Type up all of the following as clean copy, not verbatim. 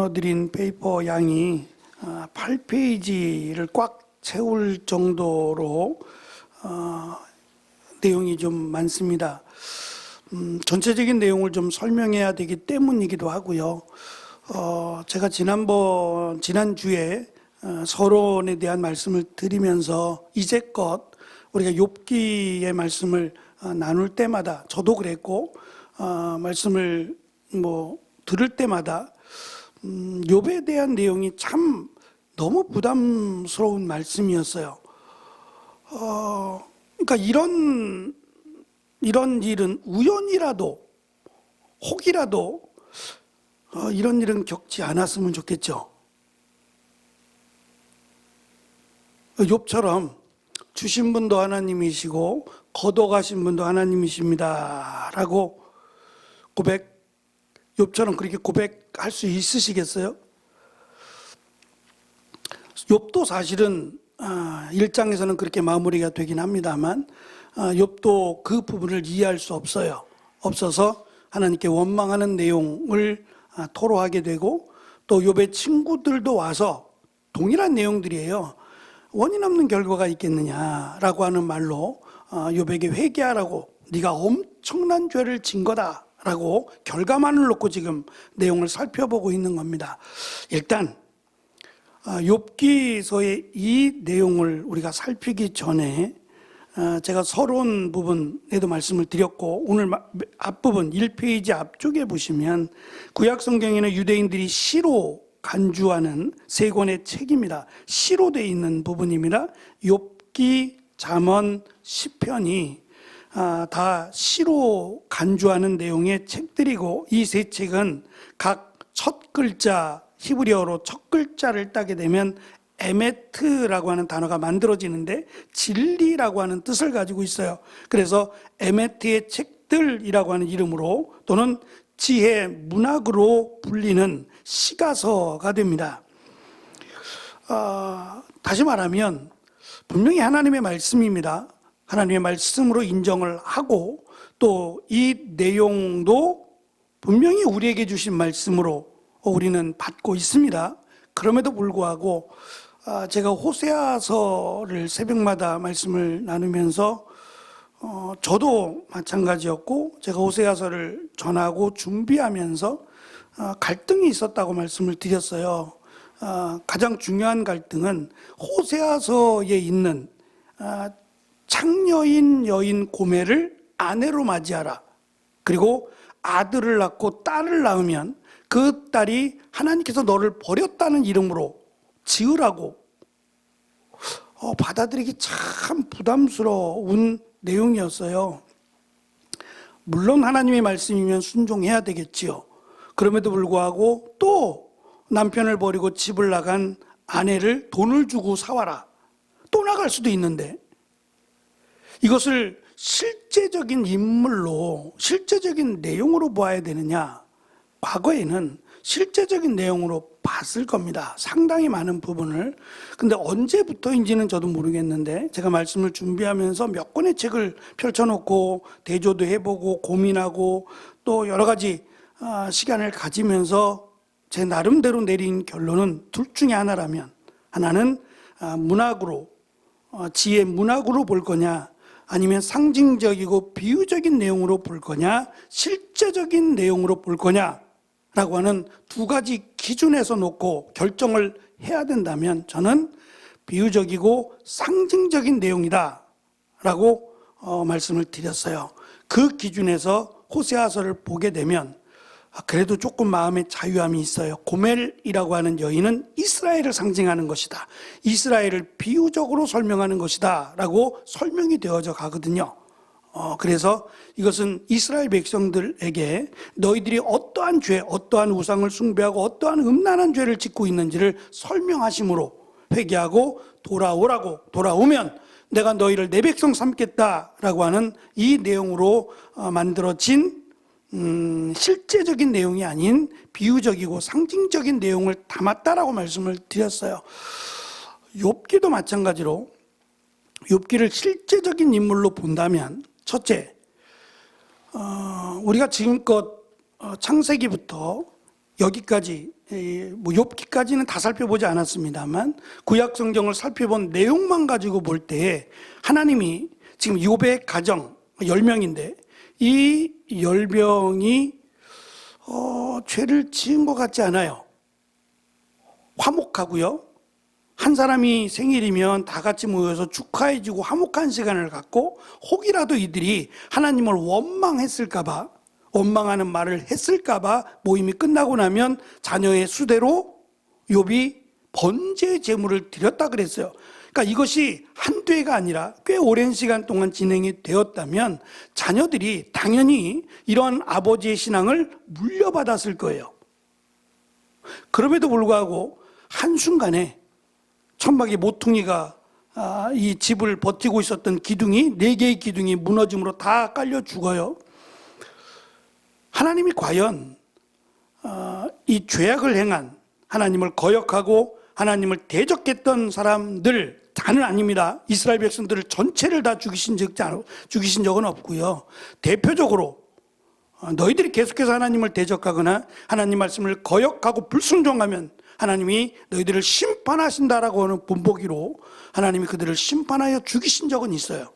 나눠드린 페이퍼 양이 8페이지를 꽉 채울 정도로 내용이 좀 많습니다. 전체적인 내용을 좀 설명해야 되기 때문이기도 하고요. 제가 지난주에 서론에 대한 말씀을 드리면서 이제껏 우리가 욥기의 말씀을 나눌 때마다 저도 그랬고 말씀을 들을 때마다 욥에 대한 내용이 참 너무 부담스러운 말씀이었어요. 그러니까 이런 일은 우연이라도 혹이라도 이런 일은 겪지 않았으면 좋겠죠. 욥처럼 주신 분도 하나님이시고 거둬가신 분도 하나님이십니다 라고 욥처럼 그렇게 고백할 수 있으시겠어요? 욥도 사실은 1장에서는 그렇게 마무리가 되긴 합니다만 욥도 그 부분을 이해할 수 없어서 하나님께 원망하는 내용을 토로하게 되고 또 욥의 친구들도 와서 동일한 내용들이에요. 원인 없는 결과가 있겠느냐라고 하는 말로 욥에게 회개하라고, 네가 엄청난 죄를 진 거다 라고 결과만을 놓고 지금 내용을 살펴보고 있는 겁니다. 일단 욥기서의 이 내용을 우리가 살피기 전에 제가 서론 부분에도 말씀을 드렸고 오늘 앞부분 1페이지 앞쪽에 보시면 구약성경에는 유대인들이 시로 간주하는 세 권의 책입니다. 시로 되어 있는 부분입니다. 욥기, 잠언, 시편이 다 시로 간주하는 내용의 책들이고 이 세 책은 각 첫 글자, 히브리어로 첫 글자를 따게 되면 에메트라고 하는 단어가 만들어지는데 진리라고 하는 뜻을 가지고 있어요. 그래서 에메트의 책들이라고 하는 이름으로 또는 지혜 문학으로 불리는 시가서가 됩니다. 다시 말하면 분명히 하나님의 말씀입니다. 하나님의 말씀으로 인정을 하고 또 이 내용도 분명히 우리에게 주신 말씀으로 우리는 받고 있습니다. 그럼에도 불구하고 제가 호세아서를 새벽마다 말씀을 나누면서 저도 마찬가지였고 제가 호세아서를 전하고 준비하면서 갈등이 있었다고 말씀을 드렸어요. 가장 중요한 갈등은 호세아서에 있는 창녀인 여인 고멜을 아내로 맞이하라. 그리고 아들을 낳고 딸을 낳으면 그 딸이 하나님께서 너를 버렸다는 이름으로 지으라고 받아들이기 참 부담스러운 내용이었어요. 물론 하나님의 말씀이면 순종해야 되겠지요. 그럼에도 불구하고 또 남편을 버리고 집을 나간 아내를 돈을 주고 사와라. 또 나갈 수도 있는데 이것을 실제적인 인물로 실제적인 내용으로 보아야 되느냐? 과거에는 실제적인 내용으로 봤을 겁니다. 상당히 많은 부분을. 근데 언제부터인지는 저도 모르겠는데 제가 말씀을 준비하면서 몇 권의 책을 펼쳐놓고 대조도 해보고 고민하고 또 여러 가지 시간을 가지면서 제 나름대로 내린 결론은 둘 중에 하나라면 하나는 문학으로 지혜 문학으로 볼 거냐 아니면 상징적이고 비유적인 내용으로 볼 거냐 실제적인 내용으로 볼 거냐 라고 하는 두 가지 기준에서 놓고 결정을 해야 된다면 저는 비유적이고 상징적인 내용이다 라고 말씀을 드렸어요. 그 기준에서 호세아서를 보게 되면 그래도 조금 마음의 자유함이 있어요. 고멜이라고 하는 여인은 이스라엘을 상징하는 것이다. 이스라엘을 비유적으로 설명하는 것이다 라고 설명이 되어져 가거든요. 그래서 이것은 이스라엘 백성들에게 너희들이 어떠한 죄, 어떠한 우상을 숭배하고 어떠한 음란한 죄를 짓고 있는지를 설명하심으로 회개하고 돌아오면 내가 너희를 내 백성 삼겠다라고 하는 이 내용으로 만들어진 실제적인 내용이 아닌 비유적이고 상징적인 내용을 담았다라고 말씀을 드렸어요. 욥기도 마찬가지로 욥기를 실제적인 인물로 본다면 첫째, 우리가 지금껏 창세기부터 여기까지 뭐 욥기까지는 다 살펴보지 않았습니다만 구약 성경을 살펴본 내용만 가지고 볼 때 하나님이 지금 욥의 가정 10명인데 이 10명이 죄를 지은 것 같지 않아요. 화목하고요. 한 사람이 생일이면 다 같이 모여서 축하해주고 화목한 시간을 갖고 혹이라도 이들이 하나님을 원망했을까봐, 원망하는 말을 했을까봐 모임이 끝나고 나면 자녀의 수대로 욥이 번제 제물을 드렸다 그랬어요. 그러니까 이것이 한두 해가 아니라 꽤 오랜 시간 동안 진행이 되었다면 자녀들이 당연히 이러한 아버지의 신앙을 물려받았을 거예요. 그럼에도 불구하고 한순간에 천막의 모퉁이가 이 집을 버티고 있었던 기둥이 4개의 기둥이 무너짐으로 다 깔려 죽어요. 하나님이 과연 이 죄악을 행한 하나님을 거역하고 하나님을 대적했던 사람들 다는 아닙니다. 이스라엘 백성들을 전체를 다 죽이신 적은 없고요. 대표적으로 너희들이 계속해서 하나님을 대적하거나 하나님 말씀을 거역하고 불순종하면 하나님이 너희들을 심판하신다라고 하는 본보기로 하나님이 그들을 심판하여 죽이신 적은 있어요.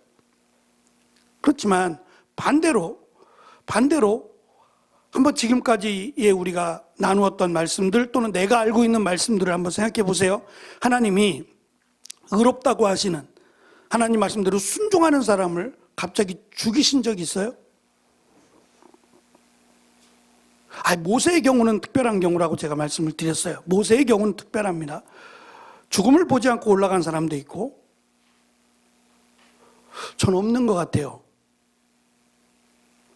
그렇지만 반대로 한번 지금까지의 우리가 나누었던 말씀들 또는 내가 알고 있는 말씀들을 한번 생각해 보세요. 하나님이 의롭다고 하시는 하나님 말씀대로 순종하는 사람을 갑자기 죽이신 적이 있어요? 모세의 경우는 특별한 경우라고 제가 말씀을 드렸어요. 모세의 경우는 특별합니다. 죽음을 보지 않고 올라간 사람도 있고 전 없는 것 같아요.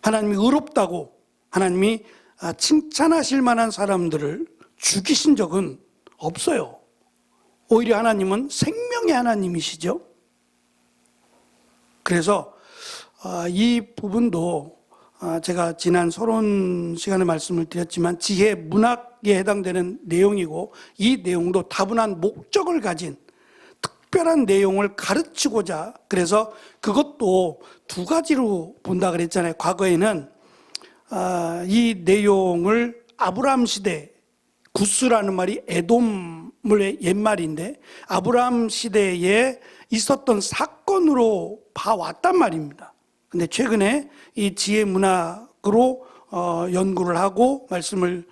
하나님이 의롭다고 하나님이 칭찬하실 만한 사람들을 죽이신 적은 없어요. 오히려 하나님은 생명의 하나님이시죠. 그래서 이 부분도 제가 지난 서론 시간에 말씀을 드렸지만 지혜 문학에 해당되는 내용이고 이 내용도 다분한 목적을 가진 특별한 내용을 가르치고자 그래서 그것도 두 가지로 본다 그랬잖아요. 과거에는 이 내용을 아브라함 시대 구스라는 말이 에돔의 옛말인데 아브라함 시대에 있었던 사건으로 봐왔단 말입니다. 근데 최근에 이 지혜 문학으로 연구를 하고 말씀을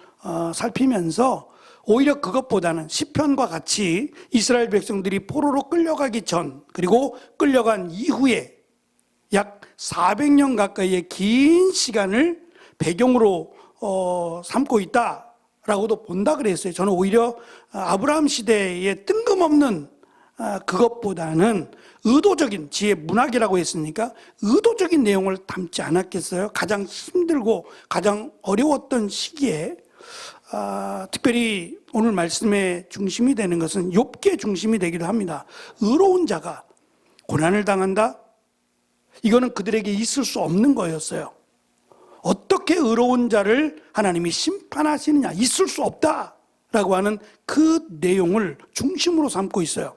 살피면서 오히려 그것보다는 시편과 같이 이스라엘 백성들이 포로로 끌려가기 전 그리고 끌려간 이후에 약 400년 가까이의 긴 시간을 배경으로 삼고 있다라고도 본다 그랬어요. 저는 오히려 아브라함 시대의 뜬금없는 그것보다는 의도적인 지혜 문학이라고 했으니까 의도적인 내용을 담지 않았겠어요. 가장 힘들고 가장 어려웠던 시기에 특별히 오늘 말씀의 중심이 되는 것은 욥기의 중심이 되기도 합니다. 의로운 자가 고난을 당한다? 이거는 그들에게 있을 수 없는 거였어요. 어떻게 의로운 자를 하나님이 심판하시느냐? 있을 수 없다라고 하는 그 내용을 중심으로 삼고 있어요.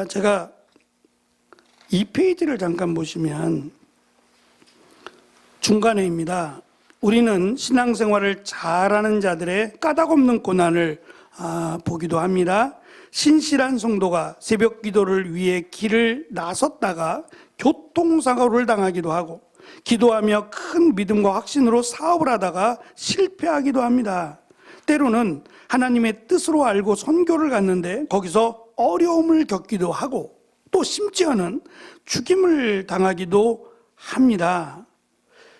제가 이 페이지를 잠깐 보시면 중간에입니다. 우리는 신앙생활을 잘하는 자들의 까닭없는 고난을 보기도 합니다. 신실한 성도가 새벽 기도를 위해 길을 나섰다가 교통사고를 당하기도 하고 기도하며 큰 믿음과 확신으로 사업을 하다가 실패하기도 합니다. 때로는 하나님의 뜻으로 알고 선교를 갔는데 거기서 어려움을 겪기도 하고 또 심지어는 죽임을 당하기도 합니다.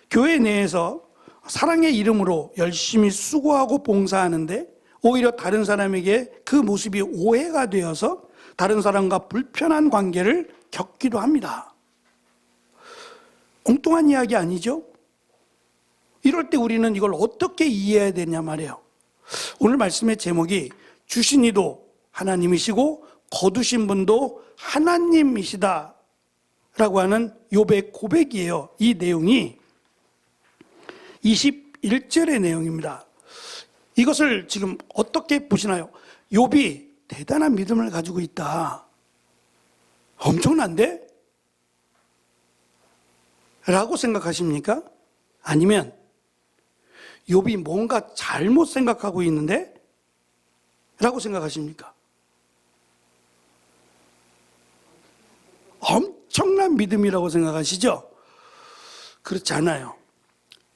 교회 내에서 사랑의 이름으로 열심히 수고하고 봉사하는데 오히려 다른 사람에게 그 모습이 오해가 되어서 다른 사람과 불편한 관계를 겪기도 합니다. 엉뚱한 이야기 아니죠? 이럴 때 우리는 이걸 어떻게 이해해야 되냐 말이에요. 오늘 말씀의 제목이 주신 이도 하나님이시고 거두신 분도 하나님이시다 라고 하는 욥의 고백이에요. 이 내용이 21절의 내용입니다. 이것을 지금 어떻게 보시나요? 욥이 대단한 믿음을 가지고 있다. 엄청난데? 라고 생각하십니까? 아니면 욥이 뭔가 잘못 생각하고 있는데? 라고 생각하십니까? 엄청난 믿음이라고 생각하시죠? 그렇지 않아요.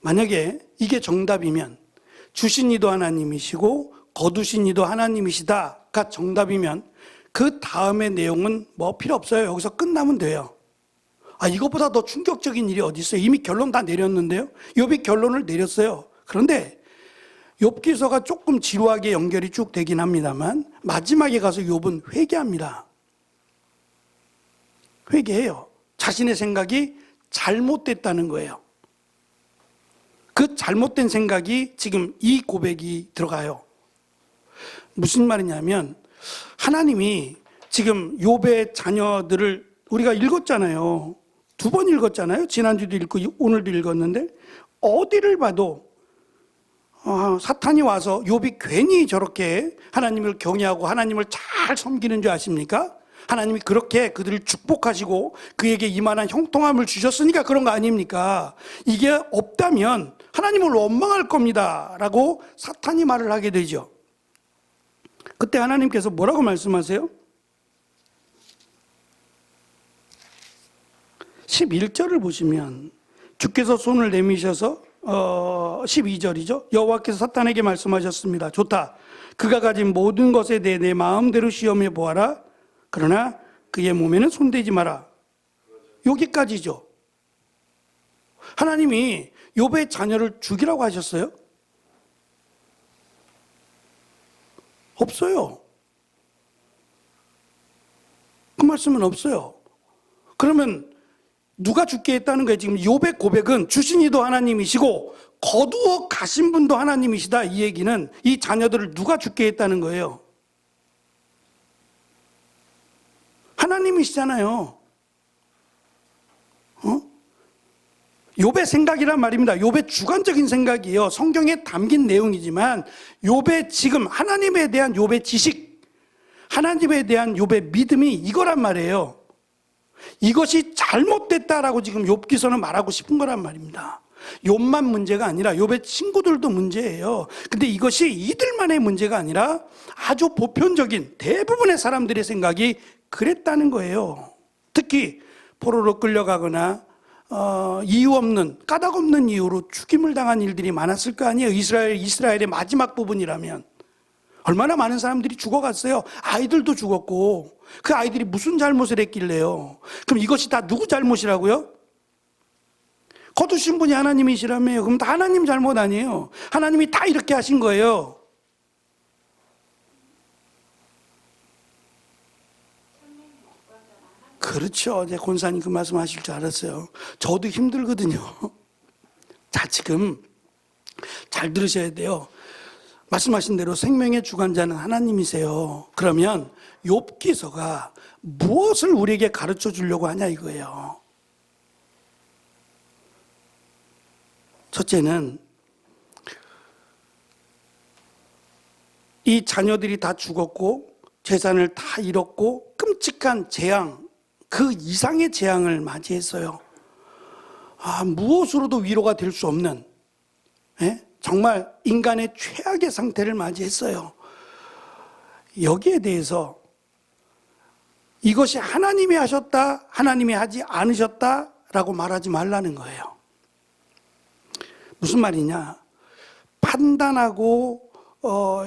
만약에 이게 정답이면 주신 이도 하나님이시고 거두신 이도 하나님이시다가 정답이면 그 다음의 내용은 뭐 필요 없어요. 여기서 끝나면 돼요. 이것보다 더 충격적인 일이 어디 있어요? 이미 결론 다 내렸는데요. 욥이 결론을 내렸어요. 그런데 욥기서가 조금 지루하게 연결이 쭉 되긴 합니다만 마지막에 가서 욥은 회개합니다. 회개해요. 자신의 생각이 잘못됐다는 거예요. 그 잘못된 생각이 지금 이 고백이 들어가요. 무슨 말이냐면 하나님이 지금 욥의 자녀들을 우리가 읽었잖아요. 2번 읽었잖아요. 지난주도 읽고 오늘도 읽었는데 어디를 봐도 사탄이 와서 욥이 괜히 저렇게 하나님을 경외하고 하나님을 잘 섬기는 줄 아십니까? 하나님이 그렇게 그들을 축복하시고 그에게 이만한 형통함을 주셨으니까 그런 거 아닙니까? 이게 없다면 하나님을 원망할 겁니다 라고 사탄이 말을 하게 되죠. 그때 하나님께서 뭐라고 말씀하세요? 11절을 보시면 주께서 손을 내미셔서 12절이죠. 여호와께서 사탄에게 말씀하셨습니다. 좋다. 그가 가진 모든 것에 대해 내 마음대로 시험해 보아라. 그러나 그의 몸에는 손대지 마라. 여기까지죠. 하나님이 욥의 자녀를 죽이라고 하셨어요? 없어요. 그 말씀은 없어요. 그러면 누가 죽게 했다는 거예요? 지금 욥의 고백은 주신 이도 하나님이시고 거두어 가신 분도 하나님이시다. 이 얘기는 이 자녀들을 누가 죽게 했다는 거예요? 하나님이시잖아요. 욥의 생각이란 말입니다. 욥의 주관적인 생각이에요. 성경에 담긴 내용이지만 욥의 지금 하나님에 대한 욥의 지식, 하나님에 대한 욥의 믿음이 이거란 말이에요. 이것이 잘못됐다라고 지금 욥기서는 말하고 싶은 거란 말입니다. 욥만 문제가 아니라 욥의 친구들도 문제예요. 근데 이것이 이들만의 문제가 아니라 아주 보편적인 대부분의 사람들의 생각이 그랬다는 거예요. 특히 포로로 끌려가거나 이유 없는 까닭 없는 이유로 죽임을 당한 일들이 많았을 거 아니에요. 이스라엘의 마지막 부분이라면 얼마나 많은 사람들이 죽어갔어요. 아이들도 죽었고 그 아이들이 무슨 잘못을 했길래요. 그럼 이것이 다 누구 잘못이라고요? 거두신 분이 하나님이시라며요. 그럼 다 하나님 잘못 아니에요. 하나님이 다 이렇게 하신 거예요. 그렇죠. 이제 권사님 그 말씀 하실 줄 알았어요. 저도 힘들거든요. 자, 지금 잘 들으셔야 돼요. 말씀하신 대로 생명의 주관자는 하나님이세요. 그러면 욥기서가 무엇을 우리에게 가르쳐 주려고 하냐 이거예요. 첫째는 이 자녀들이 다 죽었고 재산을 다 잃었고 끔찍한 재앙, 그 이상의 재앙을 맞이했어요. 무엇으로도 위로가 될 수 없는 정말 인간의 최악의 상태를 맞이했어요. 여기에 대해서 이것이 하나님이 하셨다, 하나님이 하지 않으셨다라고 말하지 말라는 거예요. 무슨 말이냐? 판단하고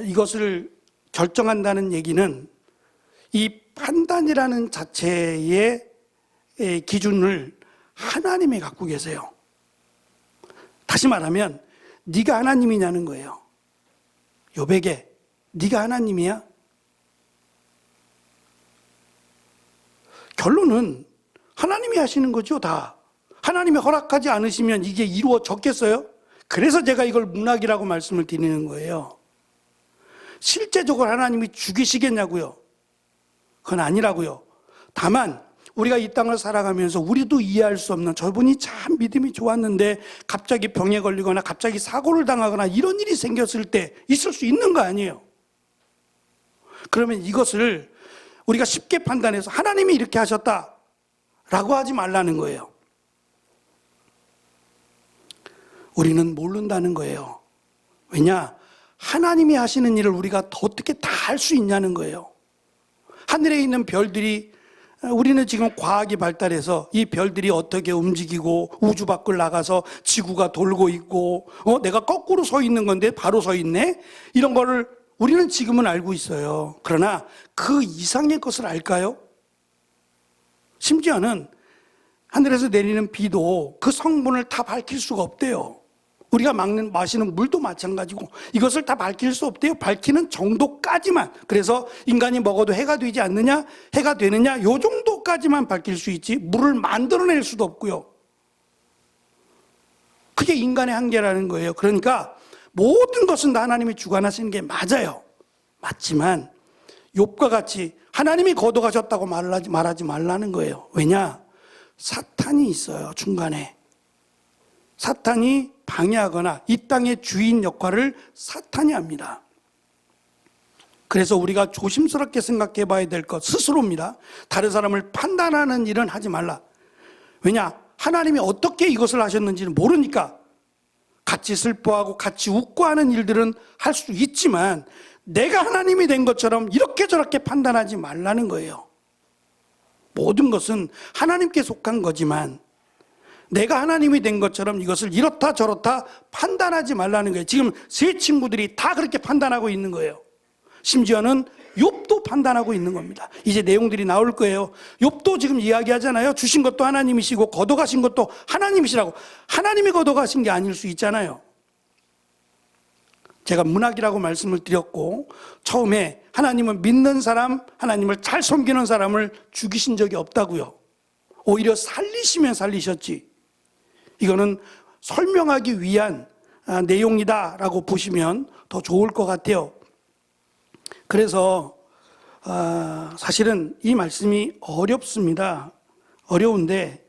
이것을 결정한다는 얘기는 이 판단이라는 자체의 기준을 하나님이 갖고 계세요. 다시 말하면 네가 하나님이냐는 거예요. 욥에게 네가 하나님이야? 결론은 하나님이 하시는 거죠. 다 하나님이 허락하지 않으시면 이게 이루어졌겠어요? 그래서 제가 이걸 문학이라고 말씀을 드리는 거예요. 실제적으로 하나님이 죽이시겠냐고요? 그건 아니라고요. 다만 우리가 이 땅을 살아가면서 우리도 이해할 수 없는, 저분이 참 믿음이 좋았는데 갑자기 병에 걸리거나 갑자기 사고를 당하거나 이런 일이 생겼을 때 있을 수 있는 거 아니에요. 그러면 이것을 우리가 쉽게 판단해서 하나님이 이렇게 하셨다라고 하지 말라는 거예요. 우리는 모른다는 거예요. 왜냐? 하나님이 하시는 일을 우리가 어떻게 다 할 수 있냐는 거예요. 하늘에 있는 별들이, 우리는 지금 과학이 발달해서 이 별들이 어떻게 움직이고 우주 밖을 나가서 지구가 돌고 있고, 내가 거꾸로 서 있는 건데 바로 서 있네? 이런 거를 우리는 지금은 알고 있어요. 그러나 그 이상의 것을 알까요? 심지어는 하늘에서 내리는 비도 그 성분을 다 밝힐 수가 없대요. 우리가 마시는 물도 마찬가지고 이것을 다 밝힐 수 없대요. 밝히는 정도까지만. 그래서 인간이 먹어도 해가 되지 않느냐? 해가 되느냐? 요 정도까지만 밝힐 수 있지 물을 만들어낼 수도 없고요. 그게 인간의 한계라는 거예요. 그러니까 모든 것은 다 하나님이 주관하시는 게 맞아요. 맞지만 욥과 같이 하나님이 거둬가셨다고 말하지 말라는 거예요. 왜냐? 사탄이 있어요. 중간에. 사탄이 방해하거나 이 땅의 주인 역할을 사탄이 합니다. 그래서 우리가 조심스럽게 생각해 봐야 될 것 스스로입니다. 다른 사람을 판단하는 일은 하지 말라. 왜냐? 하나님이 어떻게 이것을 하셨는지는 모르니까. 같이 슬퍼하고 같이 웃고 하는 일들은 할 수 있지만 내가 하나님이 된 것처럼 이렇게 저렇게 판단하지 말라는 거예요. 모든 것은 하나님께 속한 거지만 내가 하나님이 된 것처럼 이것을 이렇다 저렇다 판단하지 말라는 거예요. 지금 세 친구들이 다 그렇게 판단하고 있는 거예요. 심지어는 욥도 판단하고 있는 겁니다. 이제 내용들이 나올 거예요. 욥도 지금 이야기하잖아요. 주신 것도 하나님이시고 걷어가신 것도 하나님이시라고. 하나님이 걷어가신 게 아닐 수 있잖아요. 제가 문학이라고 말씀을 드렸고 처음에 하나님은 믿는 사람, 하나님을 잘 섬기는 사람을 죽이신 적이 없다고요. 오히려 살리시면 살리셨지. 이거는 설명하기 위한 내용이다라고 보시면 더 좋을 것 같아요. 그래서 사실은 이 말씀이 어렵습니다. 어려운데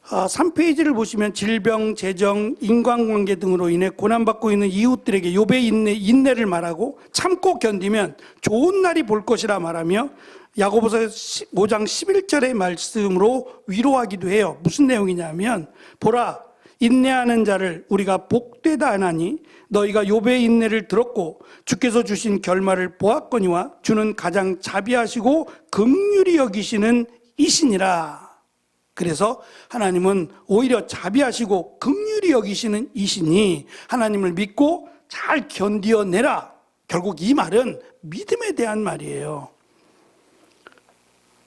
3페이지를 보시면 질병, 재정, 인간관계 등으로 인해 고난받고 있는 이웃들에게 욥의 인내를 말하고 참고 견디면 좋은 날이 볼 것이라 말하며 야고보서 5장 11절의 말씀으로 위로하기도 해요. 무슨 내용이냐면 보라 인내하는 자를 우리가 복되다 하나니 너희가 욥의 인내를 들었고 주께서 주신 결말을 보았거니와 주는 가장 자비하시고 긍휼히 여기시는 이시니라. 그래서 하나님은 오히려 자비하시고 긍휼히 여기시는 이시니 하나님을 믿고 잘 견디어내라. 결국 이 말은 믿음에 대한 말이에요.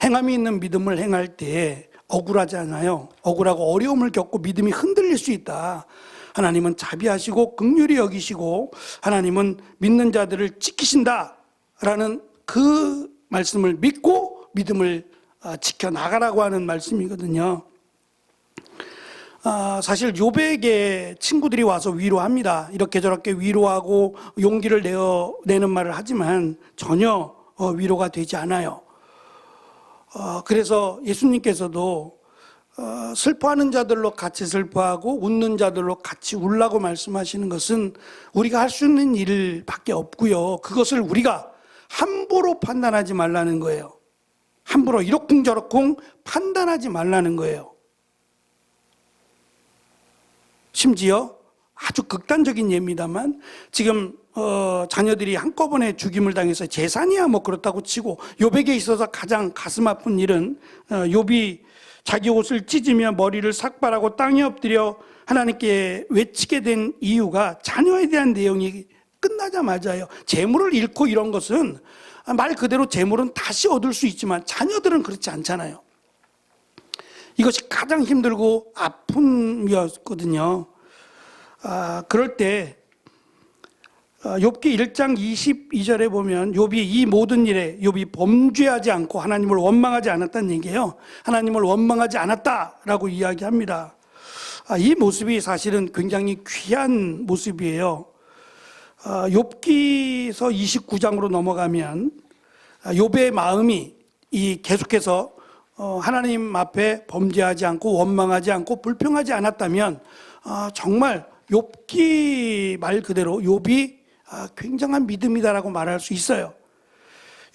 행함이 있는 믿음을 행할 때 억울하잖아요. 억울하고 어려움을 겪고 믿음이 흔들릴 수 있다. 하나님은 자비하시고 긍휼히 여기시고 하나님은 믿는 자들을 지키신다라는 그 말씀을 믿고 믿음을 지켜나가라고 하는 말씀이거든요. 사실 욥에게 친구들이 와서 위로합니다. 이렇게 저렇게 위로하고 용기를 내는 말을 하지만 전혀 위로가 되지 않아요. 그래서 예수님께서도 슬퍼하는 자들로 같이 슬퍼하고 웃는 자들로 같이 울라고 말씀하시는 것은 우리가 할 수 있는 일밖에 없고요. 그것을 우리가 함부로 판단하지 말라는 거예요. 함부로 이러쿵저러쿵 판단하지 말라는 거예요. 심지어 아주 극단적인 예입니다만 지금 자녀들이 한꺼번에 죽임을 당해서 재산이야 뭐 그렇다고 치고 욥에게 있어서 가장 가슴 아픈 일은 욥이 자기 옷을 찢으며 머리를 삭발하고 땅에 엎드려 하나님께 외치게 된 이유가 자녀에 대한 내용이 끝나자마자요. 재물을 잃고 이런 것은 말 그대로 재물은 다시 얻을 수 있지만 자녀들은 그렇지 않잖아요. 이것이 가장 힘들고 아픔이었거든요. 그럴 때 욥기 1장 22절에 보면 욥이 이 모든 일에 욥이 범죄하지 않고 하나님을 원망하지 않았다는 얘기예요. 하나님을 원망하지 않았다라고 이야기합니다. 이 모습이 사실은 굉장히 귀한 모습이에요. 욥기서 29장으로 넘어가면 욥의 마음이 계속해서 하나님 앞에 범죄하지 않고 원망하지 않고 불평하지 않았다면 정말 욥기 말 그대로 욥이 굉장한 믿음이다라고 말할 수 있어요.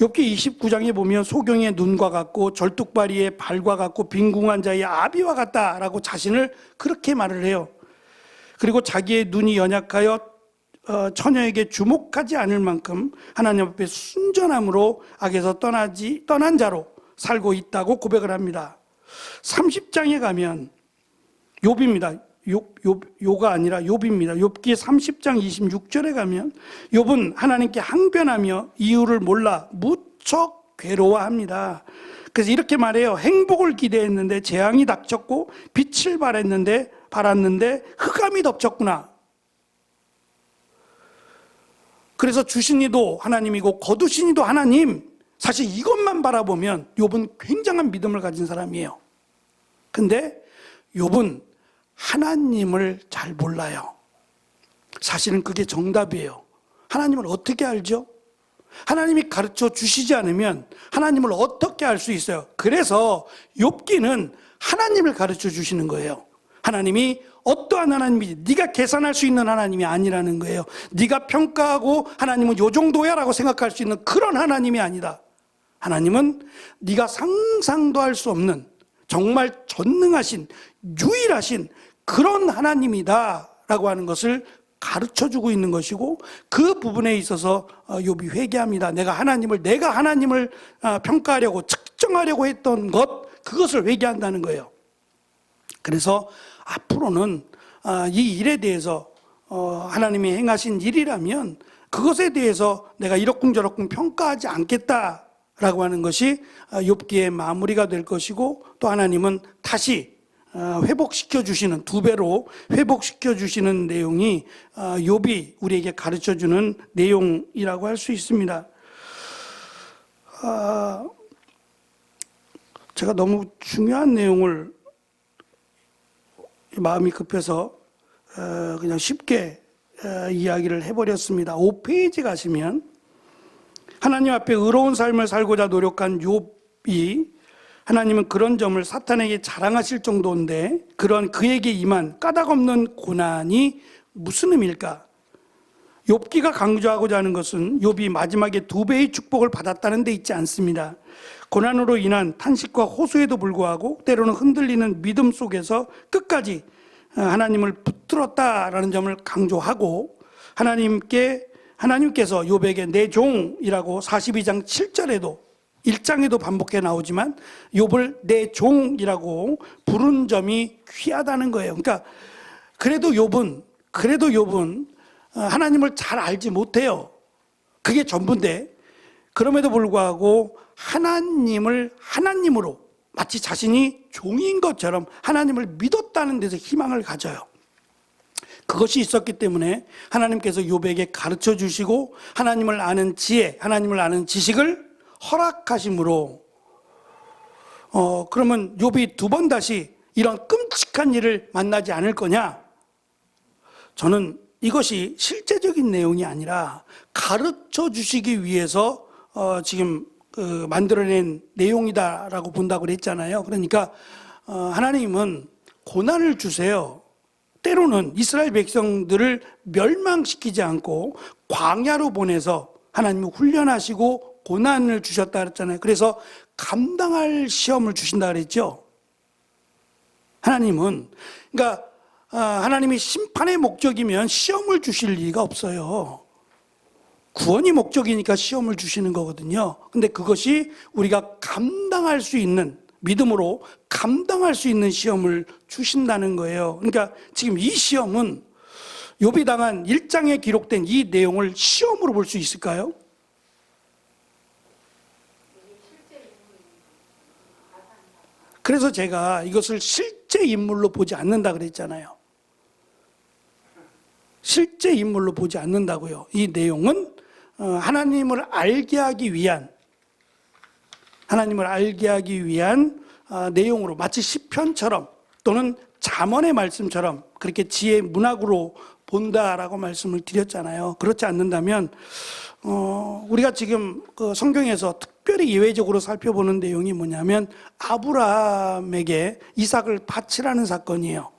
욥기 29장에 보면 소경의 눈과 같고 절뚝발이의 발과 같고 빈궁한 자의 아비와 같다라고 자신을 그렇게 말을 해요. 그리고 자기의 눈이 연약하여 처녀에게 주목하지 않을 만큼 하나님 앞에 순전함으로 악에서 떠난 자로 살고 있다고 고백을 합니다. 30장에 가면 욥입니다. 요가 아니라 욥입니다. 욥기 30장 26절에 가면 욥은 하나님께 항변하며 이유를 몰라 무척 괴로워합니다. 그래서 이렇게 말해요. 행복을 기대했는데 재앙이 닥쳤고 빛을 발랐는데 흑암이 덮쳤구나. 그래서 주신 이도 하나님이고 거두신 이도 하나님. 사실 이것만 바라보면 욥은 굉장한 믿음을 가진 사람이에요. 근데 욥은 하나님을 잘 몰라요. 사실은 그게 정답이에요. 하나님을 어떻게 알죠? 하나님이 가르쳐 주시지 않으면 하나님을 어떻게 알 수 있어요? 그래서 욥기는 하나님을 가르쳐 주시는 거예요. 하나님이 어떠한 하나님이지 네가 계산할 수 있는 하나님이 아니라는 거예요. 네가 평가하고 하나님은 요 정도야 라고 생각할 수 있는 그런 하나님이 아니다. 하나님은 네가 상상도 할 수 없는 정말 전능하신 유일하신 그런 하나님이다 라고 하는 것을 가르쳐주고 있는 것이고, 그 부분에 있어서 욥이 회개합니다. 내가 하나님을 평가하려고 측정하려고 했던 그것을 회개한다는 거예요. 그래서 앞으로는 이 일에 대해서 하나님이 행하신 일이라면 그것에 대해서 내가 이러쿵저러쿵 평가하지 않겠다라고 하는 것이 욥기의 마무리가 될 것이고, 또 하나님은 다시 회복시켜 주시는, 두 배로 회복시켜 주시는 내용이 욥이 우리에게 가르쳐 주는 내용이라고 할 수 있습니다. 제가 너무 중요한 내용을 마음이 급해서 그냥 쉽게 이야기를 해버렸습니다. 5페이지 가시면 하나님 앞에 의로운 삶을 살고자 노력한 욥이, 하나님은 그런 점을 사탄에게 자랑하실 정도인데 그런 그에게 임한 까닭없는 고난이 무슨 의미일까? 욥기가 강조하고자 하는 것은 욥이 마지막에 2배의 축복을 받았다는 데 있지 않습니다. 고난으로 인한 탄식과 호소에도 불구하고 때로는 흔들리는 믿음 속에서 끝까지 하나님을 붙들었다라는 점을 강조하고, 하나님께서 욥에게 내 종이라고 42장 7절에도 1장에도 반복해 나오지만 욥을 내 종이라고 부른 점이 귀하다는 거예요. 그러니까 그래도 욥은 하나님을 잘 알지 못해요. 그게 전부인데 그럼에도 불구하고 하나님을 하나님으로 마치 자신이 종인 것처럼 하나님을 믿었다는 데서 희망을 가져요. 그것이 있었기 때문에 하나님께서 욥에게 가르쳐 주시고 하나님을 아는 지혜, 하나님을 아는 지식을 허락하심으로 그러면 욥이 2번 다시 이런 끔찍한 일을 만나지 않을 거냐? 저는 이것이 실제적인 내용이 아니라 가르쳐 주시기 위해서 지금 만들어낸 내용이다라고 본다고 그랬잖아요. 그러니까 하나님은 고난을 주세요. 때로는 이스라엘 백성들을 멸망시키지 않고 광야로 보내서 하나님이 훈련하시고 고난을 주셨다 그랬잖아요. 그래서 감당할 시험을 주신다 그랬죠. 하나님은, 그러니까 하나님이 심판의 목적이면 시험을 주실 리가 없어요. 구원이 목적이니까 시험을 주시는 거거든요. 근데 그것이 우리가 감당할 수 있는, 믿음으로 감당할 수 있는 시험을 주신다는 거예요. 그러니까 지금 이 시험은 욥이 당한 1장에 기록된 이 내용을 시험으로 볼 수 있을까요? 그래서 제가 이것을 실제 인물로 보지 않는다 그랬잖아요. 실제 인물로 보지 않는다고요. 이 내용은 하나님을 알게 하기 위한 내용으로, 마치 시편처럼 또는 잠언의 말씀처럼 그렇게 지혜 문학으로 본다라고 말씀을 드렸잖아요. 그렇지 않는다면 우리가 지금 성경에서 특별히 예외적으로 살펴보는 내용이 뭐냐면 아브라함에게 이삭을 바치라는 사건이에요.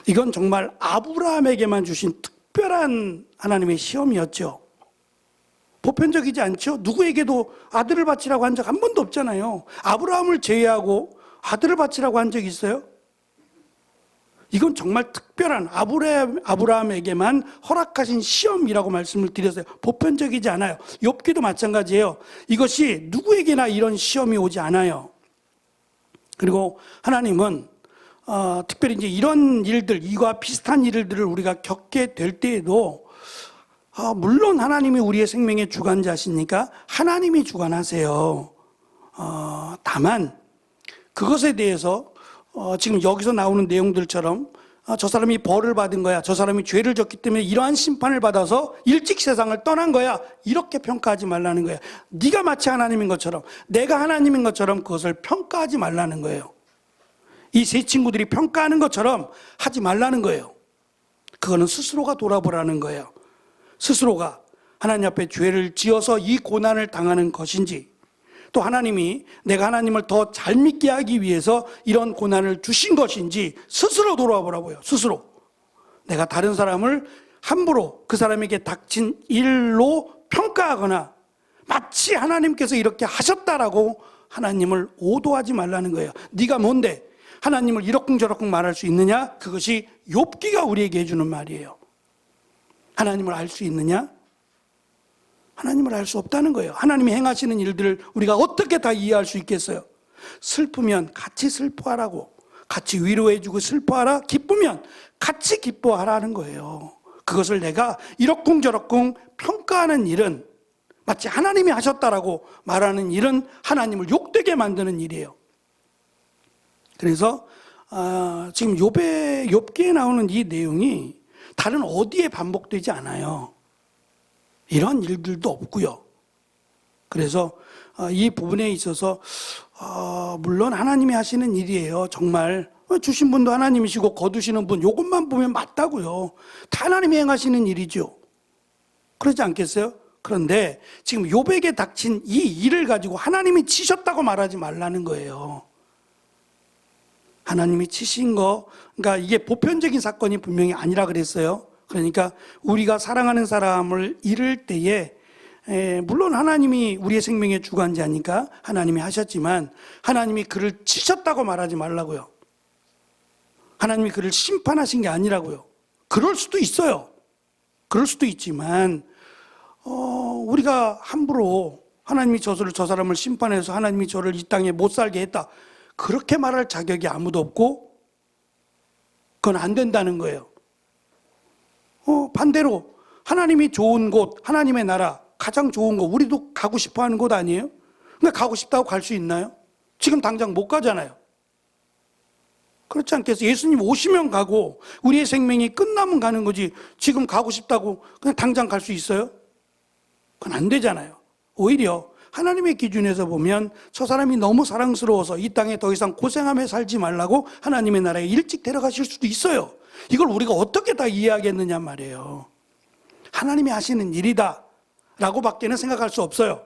이건 정말 아브라함에게만 주신 특별한 하나님의 시험이었죠. 보편적이지 않죠? 누구에게도 아들을 바치라고 한 적 한 번도 없잖아요. 아브라함을 제외하고 아들을 바치라고 한 적 있어요? 이건 정말 특별한 아브라함에게만 허락하신 시험이라고 말씀을 드렸어요. 보편적이지 않아요. 욥기도 마찬가지예요. 이것이 누구에게나 이런 시험이 오지 않아요. 그리고 하나님은 특별히 이제 이런 일들, 이와 비슷한 일들을 우리가 겪게 될 때에도 물론 하나님이 우리의 생명의 주관자시니까 하나님이 주관하세요. 다만 그것에 대해서 지금 여기서 나오는 내용들처럼 저 사람이 벌을 받은 거야, 저 사람이 죄를 졌기 때문에 이러한 심판을 받아서 일찍 세상을 떠난 거야, 이렇게 평가하지 말라는 거야. 네가 마치 하나님인 것처럼, 내가 하나님인 것처럼 그것을 평가하지 말라는 거예요. 이 세 친구들이 평가하는 것처럼 하지 말라는 거예요. 그거는 스스로가 돌아보라는 거예요. 스스로가 하나님 앞에 죄를 지어서 이 고난을 당하는 것인지, 또 하나님이 내가 하나님을 더 잘 믿게 하기 위해서 이런 고난을 주신 것인지 스스로 돌아보라고요. 스스로. 내가 다른 사람을 함부로 그 사람에게 닥친 일로 평가하거나 마치 하나님께서 이렇게 하셨다라고 하나님을 오도하지 말라는 거예요. 네가 뭔데 하나님을 이러쿵저러쿵 말할 수 있느냐? 그것이 욥기가 우리에게 해주는 말이에요. 하나님을 알 수 있느냐? 하나님을 알 수 없다는 거예요. 하나님이 행하시는 일들을 우리가 어떻게 다 이해할 수 있겠어요? 슬프면 같이 슬퍼하라고, 같이 위로해주고 슬퍼하라. 기쁘면 같이 기뻐하라는 거예요. 그것을 내가 이러쿵저러쿵 평가하는 일은, 마치 하나님이 하셨다라고 말하는 일은 하나님을 욕되게 만드는 일이에요. 그래서 지금 욥기에 나오는 이 내용이 다른 어디에 반복되지 않아요. 이런 일들도 없고요. 그래서 이 부분에 있어서 물론 하나님이 하시는 일이에요. 정말 주신 분도 하나님이시고 거두시는 분, 이것만 보면 맞다고요. 다 하나님이 행하시는 일이죠. 그러지 않겠어요? 그런데 지금 욥에게 닥친 이 일을 가지고 하나님이 치셨다고 말하지 말라는 거예요. 하나님이 치신 거, 그러니까 이게 보편적인 사건이 분명히 아니라 그랬어요. 그러니까 우리가 사랑하는 사람을 잃을 때에 물론 하나님이 우리의 생명의 주관자니까 하나님이 하셨지만 하나님이 그를 치셨다고 말하지 말라고요. 하나님이 그를 심판하신 게 아니라고요. 그럴 수도 있어요. 그럴 수도 있지만 우리가 함부로 하나님이 저 사람을 심판해서 하나님이 저를 이 땅에 못 살게 했다, 그렇게 말할 자격이 아무도 없고 그건 안 된다는 거예요. 반대로 하나님이 좋은 곳, 하나님의 나라, 가장 좋은 곳, 우리도 가고 싶어 하는 곳 아니에요? 근데 가고 싶다고 갈 수 있나요? 지금 당장 못 가잖아요. 그렇지 않겠어요? 예수님 오시면 가고 우리의 생명이 끝나면 가는 거지, 지금 가고 싶다고 그냥 당장 갈 수 있어요? 그건 안 되잖아요. 오히려 하나님의 기준에서 보면 저 사람이 너무 사랑스러워서 이 땅에 더 이상 고생하며 살지 말라고 하나님의 나라에 일찍 데려가실 수도 있어요. 이걸 우리가 어떻게 다 이해하겠느냐 말이에요. 하나님이 하시는 일이다 라고 밖에는 생각할 수 없어요.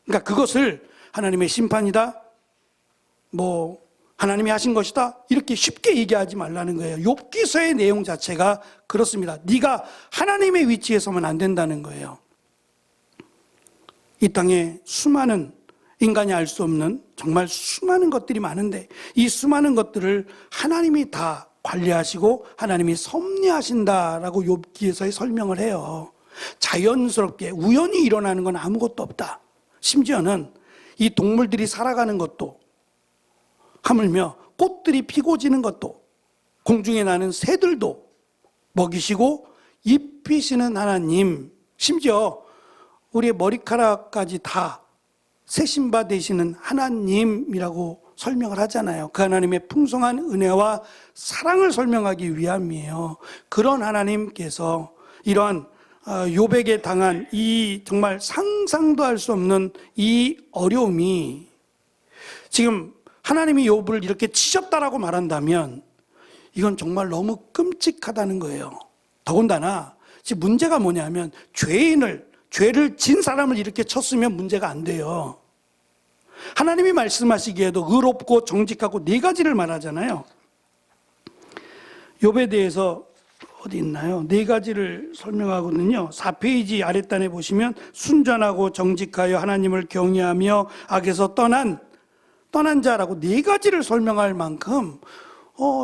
그러니까 그것을 하나님의 심판이다, 하나님이 하신 것이다, 이렇게 쉽게 얘기하지 말라는 거예요. 욥기서의 내용 자체가 그렇습니다. 네가 하나님의 위치에 서면 안 된다는 거예요. 이 땅에 수많은 인간이 알 수 없는 정말 수많은 것들이 많은데 이 수많은 것들을 하나님이 다 관리하시고 하나님이 섭리하신다라고 욥기에서 설명을 해요. 자연스럽게 우연히 일어나는 건 아무것도 없다. 심지어는 이 동물들이 살아가는 것도, 하물며 꽃들이 피고 지는 것도, 공중에 나는 새들도 먹이시고 입히시는 하나님, 심지어 우리의 머리카락까지 다 세신바 되시는 하나님이라고 설명을 하잖아요. 그 하나님의 풍성한 은혜와 사랑을 설명하기 위함이에요. 그런 하나님께서 이러한 욥에게 당한 이 정말 상상도 할 수 없는 이 어려움이, 지금 하나님이 욥을 이렇게 치셨다라고 말한다면 이건 정말 너무 끔찍하다는 거예요. 더군다나 지금 문제가 뭐냐면 죄를 진 사람을 이렇게 쳤으면 문제가 안 돼요. 하나님이 말씀하시기에도 의롭고 정직하고 네 가지를 말하잖아요. 욥에 대해서 어디 있나요? 네 가지를 설명하거든요. 4페이지 아랫단에 보시면 순전하고 정직하여 하나님을 경외하며 악에서 떠난 자라고 네 가지를 설명할 만큼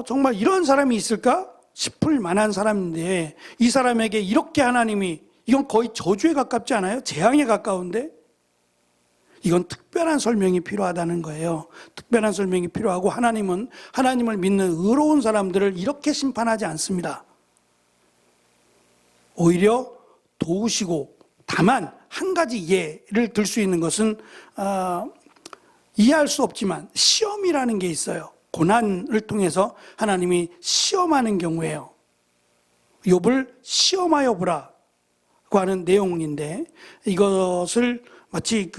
정말 이런 사람이 있을까 싶을 만한 사람인데, 이 사람에게 이렇게 하나님이, 이건 거의 저주에 가깝지 않아요? 재앙에 가까운데? 이건 특별한 설명이 필요하다는 거예요. 특별한 설명이 필요하고, 하나님은 하나님을 믿는 의로운 사람들을 이렇게 심판하지 않습니다. 오히려 도우시고, 다만 한 가지 예를 들 수 있는 것은 이해할 수 없지만 시험이라는 게 있어요. 고난을 통해서 하나님이 시험하는 경우에요. 욥을 시험하여 보라고 하는 내용인데, 이것을 마치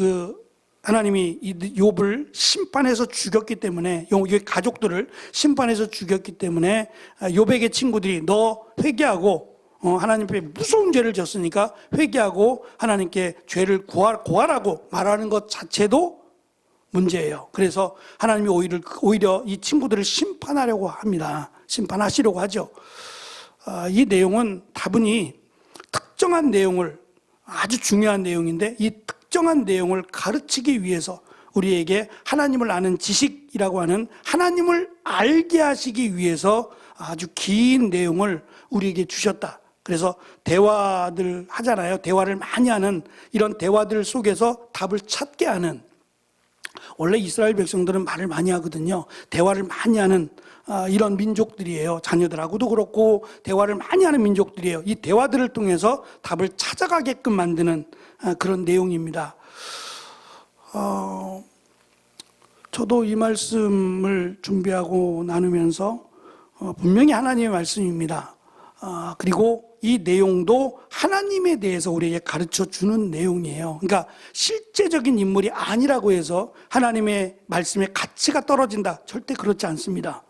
하나님이 욥을 심판해서 죽였기 때문에, 욥의 가족들을 심판해서 죽였기 때문에 욥에게 친구들이 너 회개하고, 하나님 앞에 무서운 죄를 졌으니까 회개하고 하나님께 죄를 고하라고 말하는 것 자체도 문제예요. 그래서 하나님이 오히려 이 친구들을 심판하려고 합니다. 심판하시려고 하죠. 이 내용은 다분히 특정한 내용을, 아주 중요한 내용인데, 이 특정한 내용을 가르치기 위해서 우리에게 하나님을 아는 지식이라고 하는, 하나님을 알게 하시기 위해서 아주 긴 내용을 우리에게 주셨다. 그래서 대화들 하잖아요. 대화를 많이 하는, 이런 대화들 속에서 답을 찾게 하는, 원래 이스라엘 백성들은 말을 많이 하거든요. 대화를 많이 하는 이런 민족들이에요. 자녀들하고도 그렇고 대화를 많이 하는 민족들이에요. 이 대화들을 통해서 답을 찾아가게끔 만드는 그런 내용입니다. 저도 이 말씀을 준비하고 나누면서 분명히 하나님의 말씀입니다. 그리고 이 내용도 하나님에 대해서 우리에게 가르쳐 주는 내용이에요. 그러니까 실제적인 인물이 아니라고 해서 하나님의 말씀의 가치가 떨어진다, 절대 그렇지 않습니다.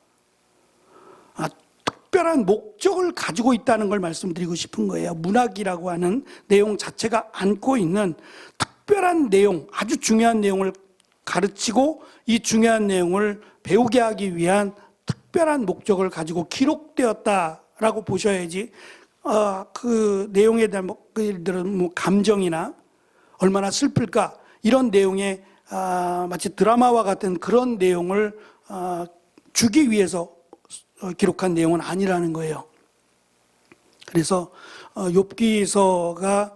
특별한 목적을 가지고 있다는 걸 말씀드리고 싶은 거예요. 문학이라고 하는 내용 자체가 안고 있는 특별한 내용, 아주 중요한 내용을 가르치고 이 중요한 내용을 배우게 하기 위한 특별한 목적을 가지고 기록되었다라고 보셔야지, 그 내용에 대한 예를 들어 감정이나 얼마나 슬플까, 이런 내용에 마치 드라마와 같은 그런 내용을 주기 위해서 기록한 내용은 아니라는 거예요. 그래서 욥기서가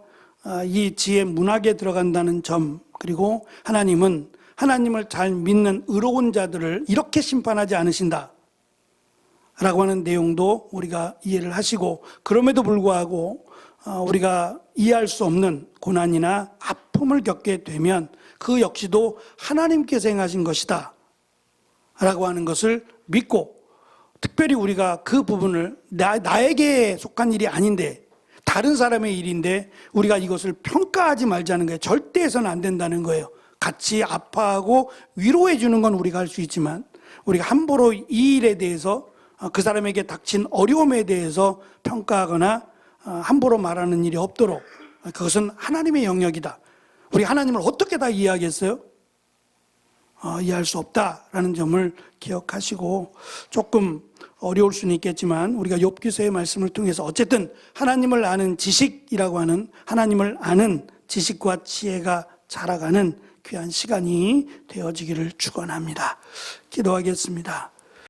이 지혜 문학에 들어간다는 점, 그리고 하나님은 하나님을 잘 믿는 의로운 자들을 이렇게 심판하지 않으신다 라고 하는 내용도 우리가 이해를 하시고, 그럼에도 불구하고 우리가 이해할 수 없는 고난이나 아픔을 겪게 되면 그 역시도 하나님께서 행하신 것이다 라고 하는 것을 믿고, 특별히 우리가 그 부분을 나에게 속한 일이 아닌데 다른 사람의 일인데 우리가 이것을 평가하지 말자는 거예요. 절대 해서는 안 된다는 거예요. 같이 아파하고 위로해 주는 건 우리가 할 수 있지만, 우리가 함부로 이 일에 대해서, 그 사람에게 닥친 어려움에 대해서 평가하거나 함부로 말하는 일이 없도록, 그것은 하나님의 영역이다. 우리 하나님을 어떻게 다 이해하겠어요? 이해할 수 없다라는 점을 기억하시고, 조금 어려울 수는 있겠지만 우리가 욥기서의 말씀을 통해서 어쨌든 하나님을 아는 지식이라고 하는, 하나님을 아는 지식과 지혜가 자라가는 귀한 시간이 되어지기를 축원합니다. 기도하겠습니다.